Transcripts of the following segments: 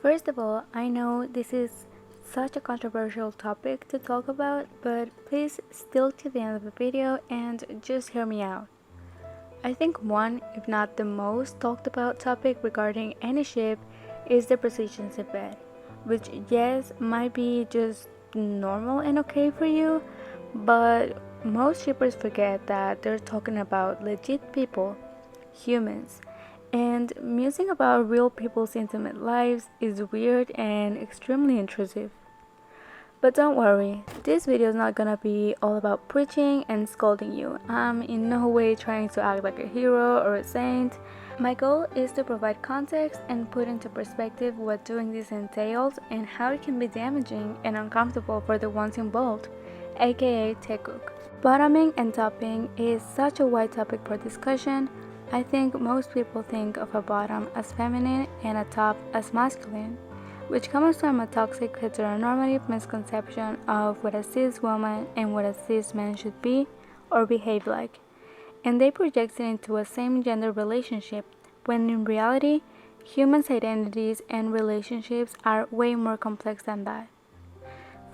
First of all, I know this is such a controversial topic to talk about, but please still to the end of the video and just hear me out. I think one, if not the most talked about topic regarding any ship is the positions in bed, which yes might be just normal and okay for you, but most shippers forget that they're talking about legit people, humans, and musing about real people's intimate lives is weird and extremely intrusive. But don't worry, this video is not gonna be all about preaching and scolding you. I'm in no way trying to act like a hero or a saint. My goal is to provide context and put into perspective what doing this entails and how it can be damaging and uncomfortable for the ones involved, aka tekuk. Bottoming and topping is such a wide topic for discussion. I think most people think of a bottom as feminine and a top as masculine, which comes from a toxic heteronormative misconception of what a cis woman and what a cis man should be or behave like, and they project it into a same gender relationship, when in reality, humans' identities and relationships are way more complex than that.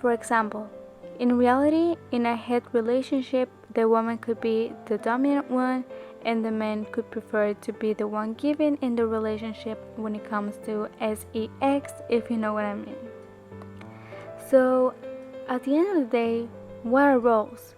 For example, in reality, in a het relationship, the woman could be the dominant one and the man could prefer to be the one given in the relationship when it comes to sex, if you know what I mean. So, at the end of the day, what are roles?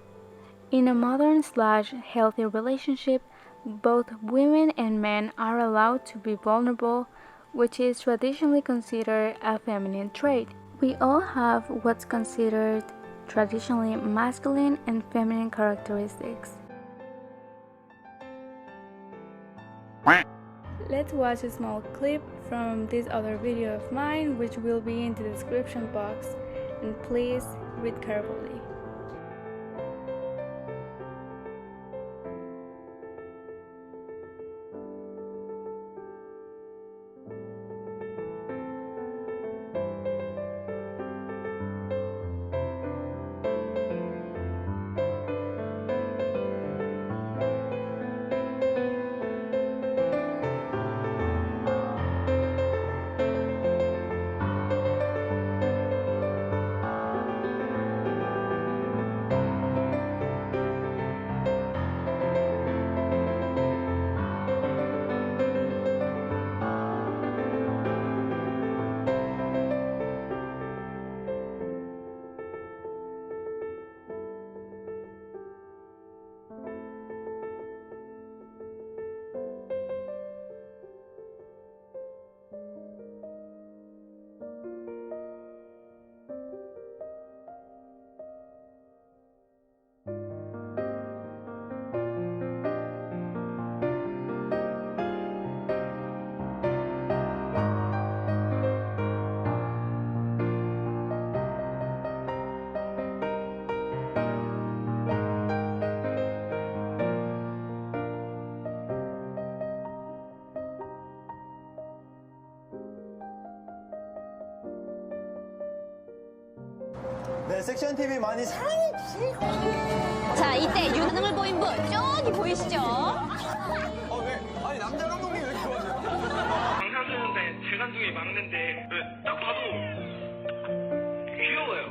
In a modern/healthy relationship, both women and men are allowed to be vulnerable, which is traditionally considered a feminine trait. We all have what's considered traditionally masculine and feminine characteristics. Let's watch a small clip from this other video of mine, which will be in the description box, and please read carefully. 네, 섹션 TV 많이 사랑해주세요. 자, 이때 유능을 보인 분 저기 보이시죠? 왜? 아니, 남자 감독님 왜 이렇게 좋아하세요? 방탄소년단 재간둥이 막는데 딱 봐도 귀여워요.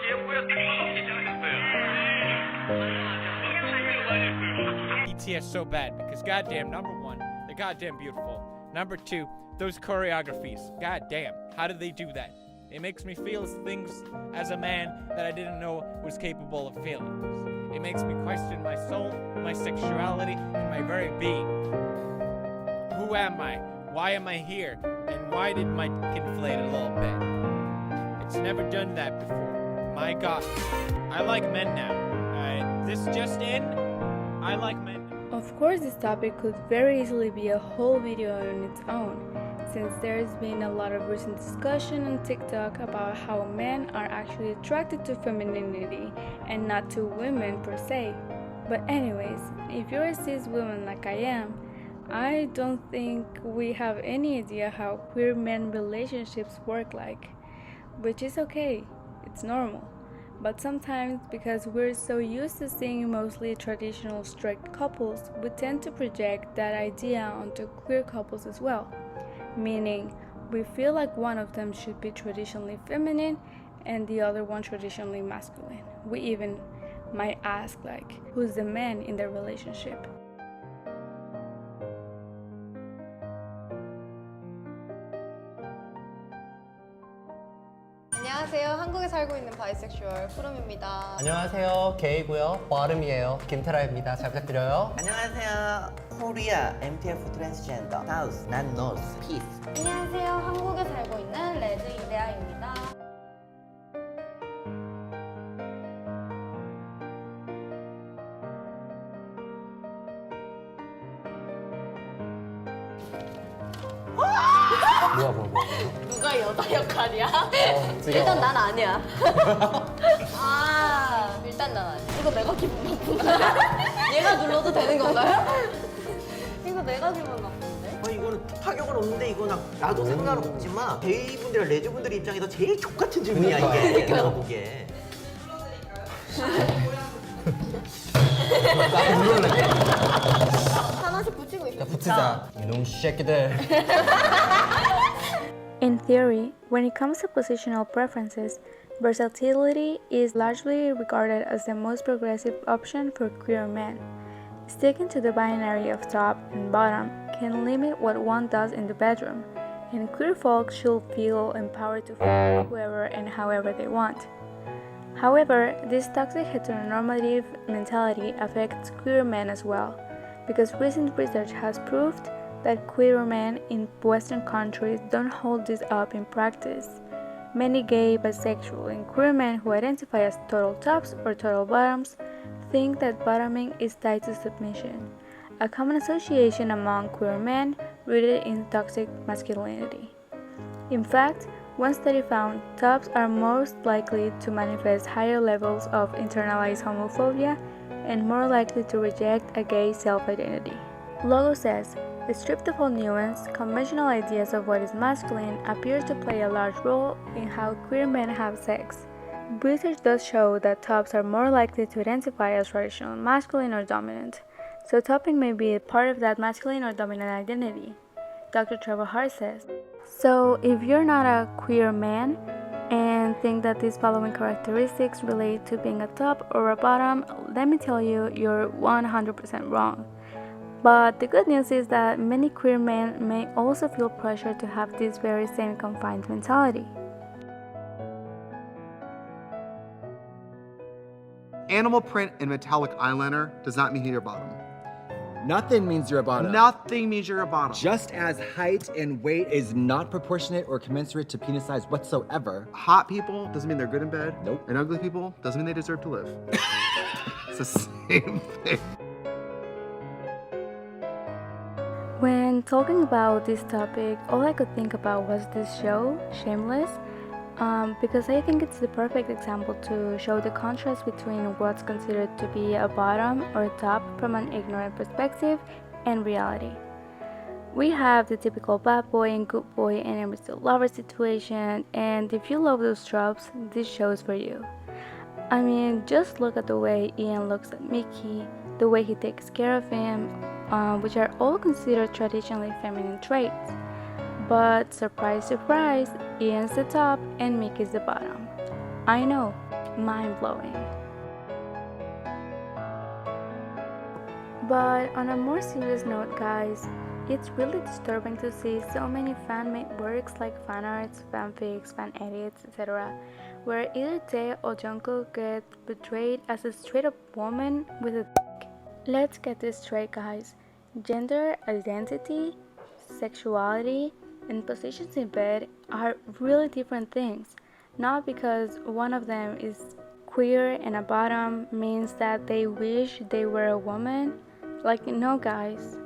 귀엽고요. 딱 봐도 괜찮았어요. BTS so bad because goddamn, number one, they're goddamn beautiful. Number two, those choreographies. Goddamn, how did they do that? It makes me feel things as a man that I didn't know was capable of feeling. It makes me question my soul, my sexuality, and my very being. Who am I? Why am I here? And why did my inflate a little bit? It's never done that before. My God. I like men now. This just in, I like men. Of course, this topic could very easily be a whole video on its own, since there's been a lot of recent discussion on TikTok about how men are actually attracted to femininity and not to women per se. But anyways, if you're a cis woman like I am, I don't think we have any idea how queer men relationships work like, which is okay, it's normal. But sometimes, because we're so used to seeing mostly traditional straight couples, we tend to project that idea onto queer couples as well. Meaning, we feel like one of them should be traditionally feminine and the other one traditionally masculine. We even might ask, like, who's the man in the relationship? 안녕하세요. 한국에 살고 있는 바이섹슈얼 푸름입니다. 안녕하세요. 게이고요. 버름이에요. 김태라입니다. 잘 부탁드려요. 안녕하세요. 코리아 MTF 트랜스젠더 사우스 난 노스 피스. 안녕하세요. 한국에 살고 있는 레드 이데아입니다. 뭐야. 누가 여자 역할이야? 지금 일단 난 아니야. 일단 난 아니야. 이거 내가 기분 나쁜데? 얘가 눌러도 되는 건가요? 이거 내가 기분 나쁜데? 이거는 타격은 없는데 이거 나도 상관없지만 게이분들이랑 레즈분들 입장에서 제일 족같은 질문이야 이게 내가 보기에. 하나씩 붙이고 있어. 붙이자. 이놈 새끼들. In theory, when it comes to positional preferences, versatility is largely regarded as the most progressive option for queer men. Sticking to the binary of top and bottom can limit what one does in the bedroom, and queer folk should feel empowered to fuck whoever and however they want. However, this toxic heteronormative mentality affects queer men as well, because recent research has proved that queer men in Western countries don't hold this up in practice. Many gay, bisexual, and queer men who identify as total tops or total bottoms think that bottoming is tied to submission, a common association among queer men rooted in toxic masculinity. In fact, one study found tops are most likely to manifest higher levels of internalized homophobia and more likely to reject a gay self-identity. Logo says, stripped of all nuance, conventional ideas of what is masculine appear to play a large role in how queer men have sex. Research does show that tops are more likely to identify as traditional masculine or dominant, so topping may be a part of that masculine or dominant identity. Dr. Trevor Hart says, so if you're not a queer man and think that these following characteristics relate to being a top or a bottom, let me tell you, you're 100% wrong. But the good news is that many queer men may also feel pressure to have this very same confined mentality. Animal print and metallic eyeliner does not mean you're a bottom. Nothing means you're a bottom. Nothing means you're a bottom. Just as height and weight is not proportionate or commensurate to penis size whatsoever. Hot people doesn't mean they're good in bed. Nope. And ugly people doesn't mean they deserve to live. It's the same thing. When talking about this topic, all I could think about was this show, Shameless, because I think it's the perfect example to show the contrast between what's considered to be a bottom or a top from an ignorant perspective and reality. We have the typical bad boy and good boy and enemies to lover situation, and if you love those tropes, this show's for you. I mean, just look at the way Ian looks at Mickey, the way he takes care of him, which are all considered traditionally feminine traits. But surprise, surprise, Ian's the top and Mickey's the bottom. I know, mind-blowing. But on a more serious note, guys, it's really disturbing to see so many fan-made works like fan arts, fanfics, fan edits, etc., where either Tae or Jungkook get portrayed as a straight-up woman with a dick. Let's get this straight, guys. Gender identity, sexuality, and positions in bed are really different things. Not because one of them is queer and a bottom means that they wish they were a woman. Like, no, guys.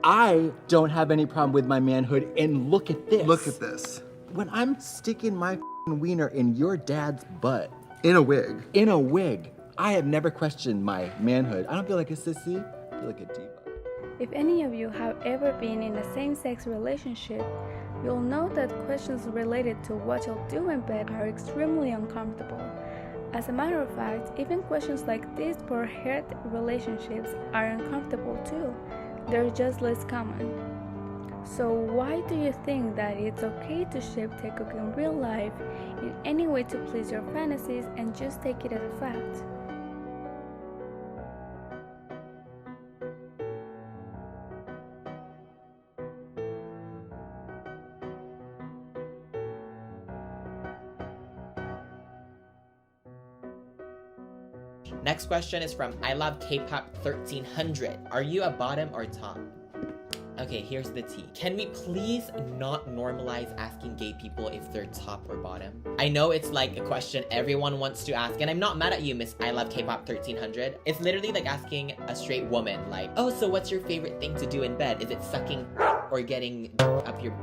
I don't have any problem with my manhood, and look at this. Look at this. When I'm sticking my wiener in your dad's butt. In a wig. In a wig. I have never questioned my manhood. I don't feel like a sissy. I feel like a diva. If any of you have ever been in a same-sex relationship, you'll know that questions related to what you'll do in bed are extremely uncomfortable, As a matter of fact, even questions like this for hurt relationships are uncomfortable too. They're just less common. So why do you think that it's okay to ship Taekook in real life in any way to please your fantasies and just take it as a fact? Next question is from I Love K-pop 1300. Are you a bottom or top? Okay, here's the tea. Can we please not normalize asking gay people if they're top or bottom? I know it's like a question everyone wants to ask, and I'm not mad at you, Miss I Love K-pop 1300. It's literally like asking a straight woman, like, oh, so what's your favorite thing to do in bed? Is it sucking or getting up your...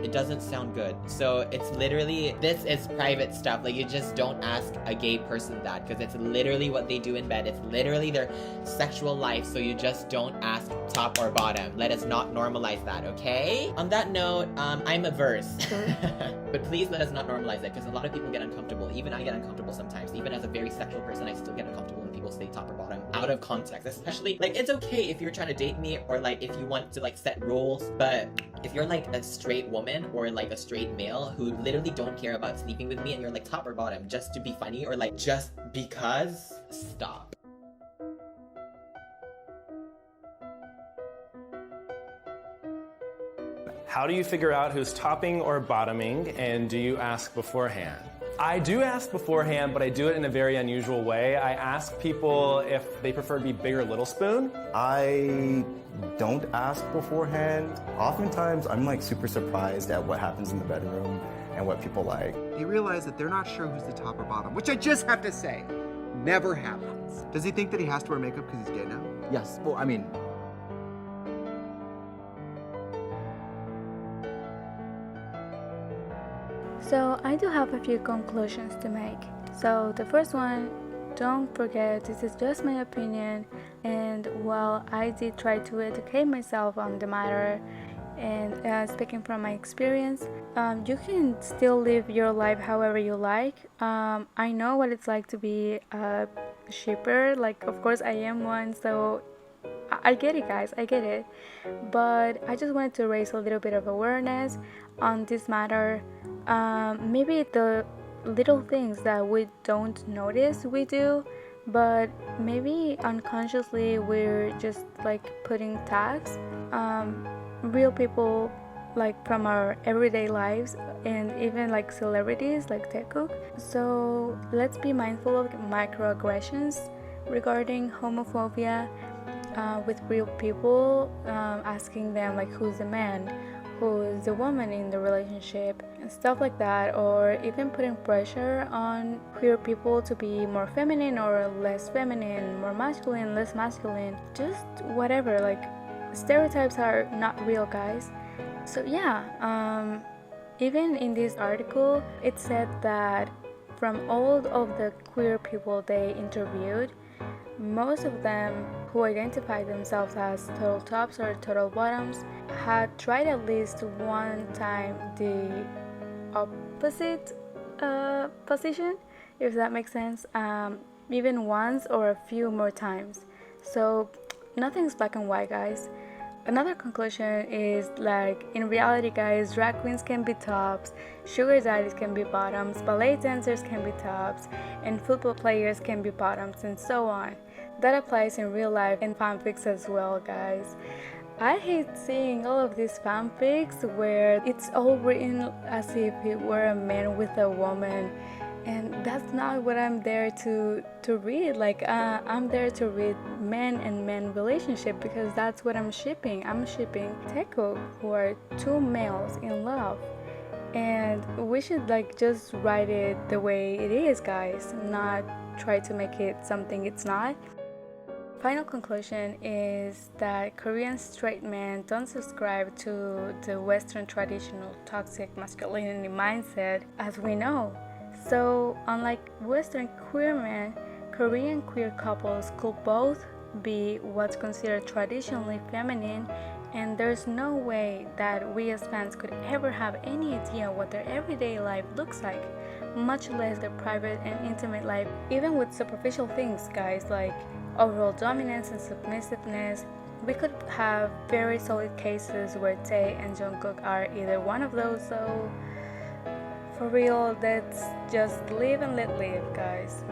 It doesn't sound good. So it's literally, this is private stuff. Like, you just don't ask a gay person that, because it's literally what they do in bed. It's literally their sexual life, so you just don't ask top or bottom. Let us not normalize that, okay? On that note, I'm averse. But please let us not normalize it, because a lot of people get uncomfortable. Even I get uncomfortable sometimes. Even as a very sexual person, I still get uncomfortable when people say top or bottom out of context. Especially, like, it's okay if you're trying to date me, or like if you want to like set rules, but if you're like a straight woman or like a straight male who literally don't care about sleeping with me and you're like top or bottom just to be funny or like just because, stop. How do you figure out who's topping or bottoming, and do you ask beforehand? I do ask beforehand, but I do it in a very unusual way. I ask people if they prefer to be big or little spoon. I don't ask beforehand. Oftentimes, I'm like super surprised at what happens in the bedroom and what people like. You realize that they're not sure who's the top or bottom, which I just have to say, never happens. Does he think that he has to wear makeup because he's gay now? Yes. Well, I mean, So I do have a few conclusions to make. So the first one, don't forget this is just my opinion, and while I did try to educate myself on the matter and speaking from my experience, you can still live your life however you like. I know what it's like to be a shipper, like of course I am one, so I get it guys, I get it, but I just wanted to raise a little bit of awareness on this matter. Maybe the little things that we don't notice we do, but maybe unconsciously we're just like putting tags, real people like from our everyday lives, and even like celebrities like Taekook. So let's be mindful of microaggressions regarding homophobia with real people, asking them like who's the man, who's the woman in the relationship, and stuff like that, or even putting pressure on queer people to be more feminine or less feminine, more masculine, less masculine, just whatever. Like, stereotypes are not real, guys. So yeah, even in this article it said that from all of the queer people they interviewed, most of them who identify themselves as total tops or total bottoms had tried at least one time the opposite position, if that makes sense, even once or a few more times. So nothing's black and white, guys. Another conclusion is like, in reality guys, drag queens can be tops, sugar daddies can be bottoms, ballet dancers can be tops, and football players can be bottoms, and so on. That applies in real life and fanfics as well, guys. I hate seeing all of these fanfics where it's all written as if it were a man with a woman, and that's not what I'm there to read. Like, I'm there to read man and man relationship, because that's what I'm shipping. I'm shipping Taekook, who are two males in love, and we should like just write it the way it is, guys, not try to make it something it's not. Final conclusion is that Korean straight men don't subscribe to the Western traditional toxic masculinity mindset, as we know. So, unlike Western queer men, Korean queer couples could both be what's considered traditionally feminine, and there's no way that we as fans could ever have any idea what their everyday life looks like. much less their private and intimate life. Even with superficial things, guys, like overall dominance and submissiveness, we could have very solid cases where Tae and Jungkook are either one of those, so for real, let's just live and let live, guys.